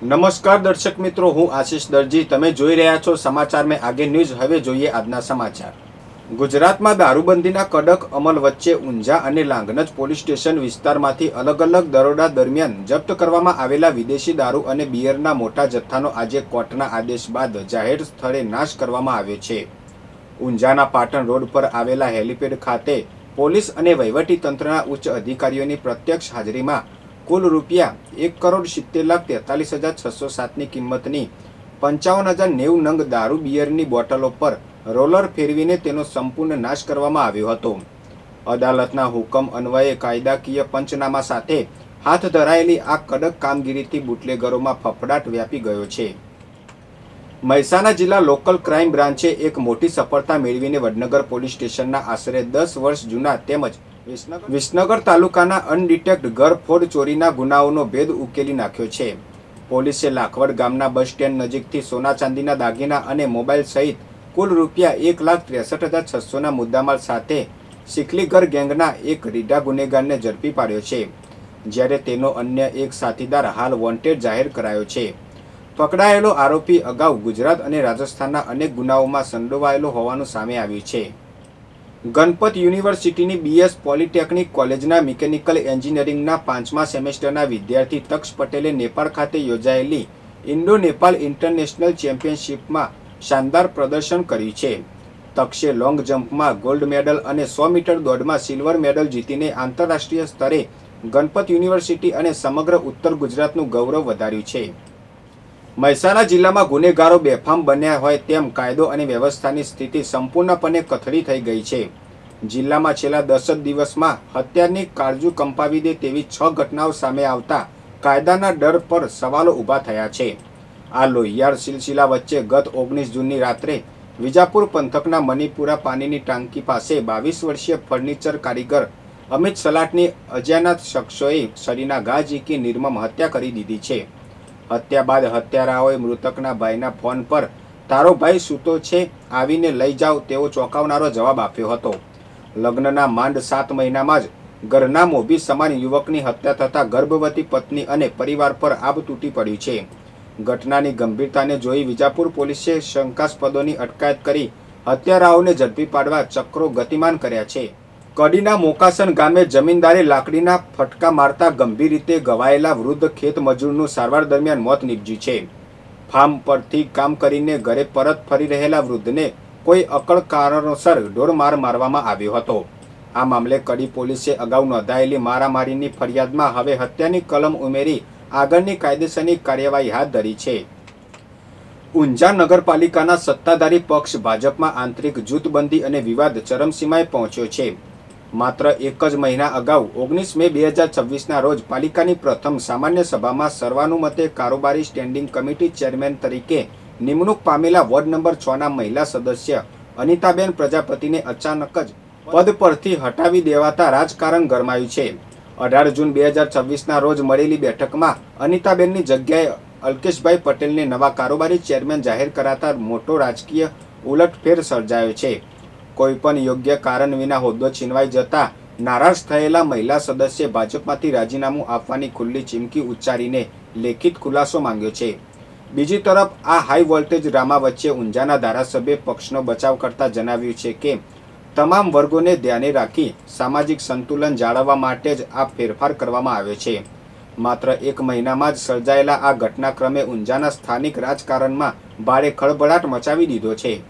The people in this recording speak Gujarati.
નમસ્કાર દર્શક મિત્રો, હું આશીષ દરજી. તમે જોઈ રહ્યા છો સમાચાર મેં આગે ન્યૂઝ. હવે જોઈએ આજના સમાચાર. ગુજરાતમાં દારૂબંધીના કડક અમલ વચ્ચે ઊંઝા અને લાંઘનજ પોલીસ સ્ટેશન વિસ્તારમાંથી અલગ અલગ દરોડા દરમિયાન જપ્ત કરવામાં આવેલા વિદેશી દારૂ અને બિયરના મોટા જથ્થાનો આજે કોર્ટના આદેશ બાદ જાહેર સ્થળે નાશ કરવામાં આવ્યો છે. ઊંઝાના પાટણ રોડ પર આવેલા હેલીપેડ ખાતે પોલીસ અને વહીવટી તંત્રના ઉચ્ચ અધિકારીઓની પ્રત્યક્ષ હાજરીમાં કુલ રૂપિયા 1,70,43,607ની કિંમતની 55,090 નંગ દારૂ બિયરની બોટલો પર રોલર ફેરવીને તેનો સંપૂર્ણ નાશ કરવામાં આવ્યો હતો. અદાલતના હુકમ અન્વયે કાયદાકીય પંચનામા સાથે હાથ ધરાયેલી આ કડક કામગીરીથી બુટલેગરોમાં ફફડાટ વ્યાપી ગયો છે. મહેસાણા જિલ્લા લોકલ ક્રાઇમ બ્રાન્ચે એક મોટી સફળતા મેળવીને વડનગર પોલીસ સ્ટેશનના આશરે 10 વર્ષ જૂના તેમજ વિસનગર તાલુકાના અનડિટેક્ટ ઘરફોડ ચોરીના ગુનાઓનો ભેદ ઉકેલી નાખ્યો છે. પોલીસે લાખવડ ગામના બસ સ્ટેન્ડ નજીકથી સોના ચાંદીના દાગીના અને મોબાઈલ સહિત કુલ રૂપિયા 1,63,600ના મુદ્દામાલ સાથે સિકલીગર ગેંગના એક રીઢા ગુનેગારને ઝડપી પાડ્યો છે, જ્યારે તેનો અન્ય એક સાથીદાર હાલ વોન્ટેડ જાહેર કરાયો છે. પકડાયેલો આરોપી અગાઉ ગુજરાત અને રાજસ્થાનના અનેક ગુનાઓમાં સંડોવાયેલો હોવાનું સામે આવ્યું છે. ગણપત યુનિવર્સિટીની BS પોલિટેકનિક કોલેજના મિકેનિકલ એન્જિનિયરિંગના 5મા સેમેસ્ટરના વિદ્યાર્થી તક્ષ પટેલે નેપાળ ખાતે યોજાયેલી ઇન્ડો નેપાળ ઇન્ટરનેશનલ ચેમ્પિયનશિપમાં શાનદાર પ્રદર્શન કર્યું છે. તક્ષે લોંગ જમ્પમાં ગોલ્ડ મેડલ અને 100 મીટર દોડમાં સિલ્વર મેડલ જીતીને આંતરરાષ્ટ્રીય સ્તરે ગણપત યુનિવર્સિટી અને સમગ્ર ઉત્તર ગુજરાતનું ગૌરવ વધાર્યું છે. મહેસાણા જિલ્લામાં ગુનેગારો બેફામ બન્યા હોય તેમ કાયદો અને વ્યવસ્થાની સ્થિતિ સંપૂર્ણપણે કથળી થઈ ગઈ છે. જિલ્લામાં છેલ્લા 10 દિવસમાં હત્યાની કાળજુ કંપાવી દે તેવી 6 ઘટનાઓ સામે આવતા કાયદાના ડર પર સવાલો ઊભા થયા છે. આ લોહિયાળ સિલસિલા વચ્ચે ગત 19 જૂનની રાત્રે વિજાપુર પંથકના મણિપુરા પાણીની ટાંકી પાસે 22 વર્ષીય ફર્નિચર કારીગર અમિત સલાટની અજાણ્યા શખ્સોએ છરીના ઘા ઝીકી નિર્મમ હત્યા કરી દીધી છે. હત્યા બાદ હત્યારાઓએ મૃતકના ભાઈના ફોન પર તારો ભાઈ સૂતો છે, આવીને લઈ જાઓ તેવો ચોંકાવનારો જવાબ આપ્યો હતો. લગ્નના માંડ 7 મહિનામાં જ ઘરના મોભી સમાન યુવકની હત્યા થતાં ગર્ભવતી પત્ની અને પરિવાર પર આબ તૂટી પડ્યું છે. ઘટનાની ગંભીરતાને જોઈ વિજાપુર પોલીસે શંકાસ્પદોની અટકાયત કરી હત્યારાઓને ઝડપી પાડવા ચક્રો ગતિમાન કર્યા છે. કડીના મોકાસન ગામે જમીનદારે લાકડીના ફટકા મારતા ગંભીર રીતે ઘવાયેલા વૃદ્ધ ખેત મજૂરનું સારવાર દરમિયાન મોત નીપજ્યું છે. ફાર્મ પરથી કામ કરીને ઘરે પરત ફરી રહેલા વૃદ્ધને કોઈ અકળ કારણોસર ઢોરમાર મારવામાં આવ્યો હતો. આ મામલે કડી પોલીસે અગાઉ નોંધાયેલી મારામારીની ફરિયાદમાં હવે હત્યાની કલમ ઉમેરી આગળની કાયદેસરની કાર્યવાહી હાથ ધરી છે. ઊંઝા નગરપાલિકાના સત્તાધારી પક્ષ ભાજપમાં આંતરિક જૂથબંધી અને વિવાદ ચરમસીમાએ પહોંચ્યો છે. માત્ર એક જ મહિના અગાઉ 19 મે 2026ના રોજ પાલિકાની પ્રથમ સામાન્ય સભામાં સર્વાનુમતે કારોબારી સ્ટેન્ડિંગ કમિટી ચેરમેન તરીકે નિમણૂક પામેલા વોર્ડ નંબર 6ના મહિલા સદસ્ય અનિતાબેન પ્રજાપતિને અચાનક જ પદ પરથી હટાવી દેવાતા રાજકારણ ગરમાયું છે. 18 જૂન 2026ના રોજ મળેલી બેઠકમાં અનિતાબેનની જગ્યાએ અલ્કેશભાઈ પટેલને નવા કારોબારી ચેરમેન જાહેર કરાતા મોટો રાજકીય ઉલટફેર સર્જાયો છે. કોઈપણ યોગ્ય કારણ વિના હોદ્દો છીનવાઈ જતા નારાજ થયેલા મહિલા સદસ્યે ભાજપમાંથી રાજીનામું આપવાની ખુલ્લી ચીમકી ઉચ્ચારીને લેખિત ખુલાસો માંગ્યો છે. બીજી તરફ આ હાઈ વોલ્ટેજ ડ્રામા વચ્ચે ઊંઝાના ધારાસભ્યે પક્ષનો બચાવ કરતા જણાવ્યું છે કે તમામ વર્ગોને ધ્યાને રાખી સામાજિક સંતુલન જાળવવા માટે જ આ ફેરફાર કરવામાં આવ્યો છે. માત્ર એક મહિનામાં જ સર્જાયેલા આ ઘટનાક્રમે ઊંઝાના સ્થાનિક રાજકારણમાં ભારે ખળભળાટ મચાવી દીધો છે.